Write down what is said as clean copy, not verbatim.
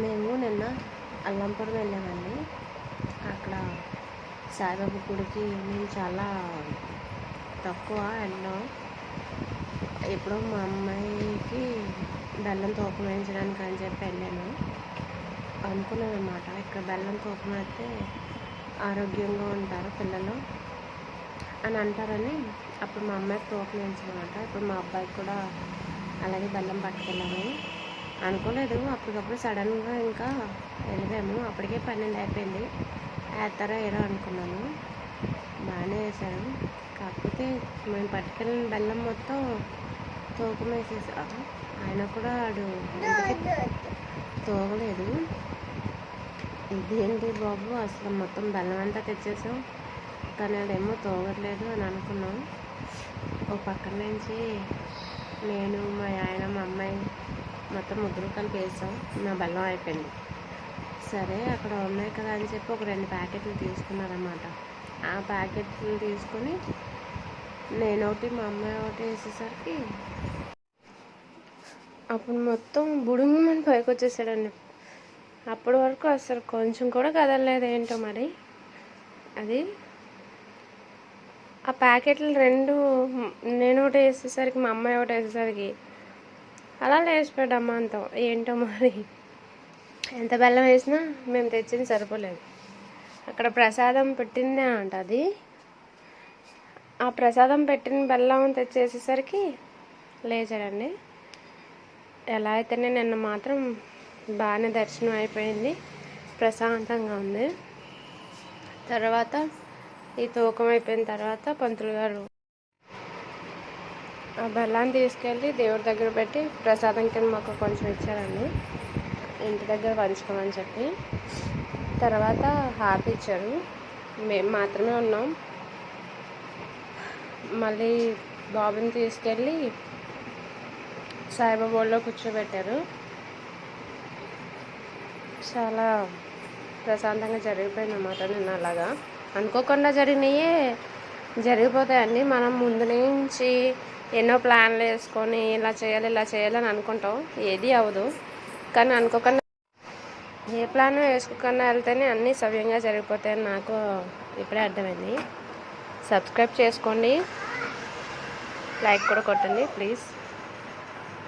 మేము నిన్న అల్లంపురం వెళ్ళామండి. అక్కడ సాయిబాబా గుడికి మేము చాలా తక్కువ వెళ్ళాం. ఎప్పుడో మా అమ్మాయికి బెల్లం తూకం వేయించడానికి అని చెప్పి వెళ్ళాను. అనుకున్నాను అన్నమాట, ఇక్కడ బెల్లం తూకం అయితే ఆరోగ్యంగా ఉంటారు పిల్లలు అని అంటారని. అప్పుడు మా అమ్మాయికి తూకం వేయించమాట. ఇప్పుడు మా అబ్బాయికి కూడా అలాగే బెల్లం పట్టుకెళ్ళాము. అనుకోలేదు, అప్పటికప్పుడు సడన్గా ఇంకా వెళ్ళాము. అప్పటికే 12 అయిపోయింది. వేస్తారో ఏరో అనుకున్నాను. బాగానే వేశారు. కాకపోతే మేము పట్టుకెళ్ళిన బెల్లం మొత్తం తూకం వేసేసారు. ఆయన కూడా వాడు తోగలేదు. ఇదేంటి బాబు, అసలు మొత్తం బెల్లం అంతా తెచ్చేసాం కానీ అదేమో తోగట్లేదు అని అనుకున్నాం. ఒక పక్కన నుంచి నేను, మా ఆయన, మా అమ్మాయి మొత్తం ముగ్గురు కలిపి వేసాం. నా బెల్లం అయిపోయింది. సరే అక్కడ ఉన్నాయి కదా అని చెప్పి ఒక 2 ప్యాకెట్లు తీసుకున్నారన్నమాట. ఆ ప్యాకెట్లు తీసుకొని నేను ఒకటి, మా అమ్మాయి ఒకటి వేసేసరికి అప్పుడు మొత్తం బుడుంగుమని పైకి వచ్చేసాడండి. అప్పటి వరకు అసలు కొంచెం కూడా కదలలేదు. ఏంటో మరి అది. ఆ ప్యాకెట్లు 2 నేను ఒకటి వేసేసరికి, మా అమ్మాయి ఒకటి వేసేసరికి అలా లేచిపోయాడు అమ్మాంతం. ఏంటో మరి, ఎంత బెల్లం వేసినా మేము తెచ్చింది సరిపోలేదు. అక్కడ ప్రసాదం పెట్టిందే అంట అది. ఆ ప్రసాదం పెట్టిన బెల్లం తెచ్చేసేసరికి లేచాడండి. ఎలా అయితేనే నిన్న మాత్రం బాగానే దర్శనం అయిపోయింది, ప్రశాంతంగా ఉంది. తర్వాత ఈ తూకం అయిపోయిన తర్వాత పంతులు గారు ఆ బెల్లాన్ని తీసుకెళ్ళి దేవుడి దగ్గర పెట్టి ప్రసాదం కింద మాకు కొంచెం ఇచ్చారండి, ఇంటి దగ్గర పంచుకోమని చెప్పి. తర్వాత హారతి ఇచ్చారు. మేము మాత్రమే ఉన్నాం. మళ్ళీ బాబుని తీసుకెళ్ళి సాయిబాబా ఒళ్ళో కూర్చోబెట్టారు. చాలా ప్రశాంతంగా జరిగిపోయింది అన్నమాట నిన్న. అలాగా అనుకోకుండా జరిగినాయే జరిగిపోతాయండి. మనం ముందు నుంచి ఎన్నో ప్లాన్లు వేసుకొని ఇలా చేయాలని అనుకుంటాం, ఏది అవ్వదు. కానీ అనుకోకుండా ఏ ప్లాన్ వేసుకోకుండా వెళ్తేనే అన్నీ సవ్యంగా జరిగిపోతాయని నాకు ఇప్పుడే అర్థమైంది. సబ్స్క్రైబ్ చేసుకోండి, లైక్ కూడా కొట్టండి ప్లీజ్.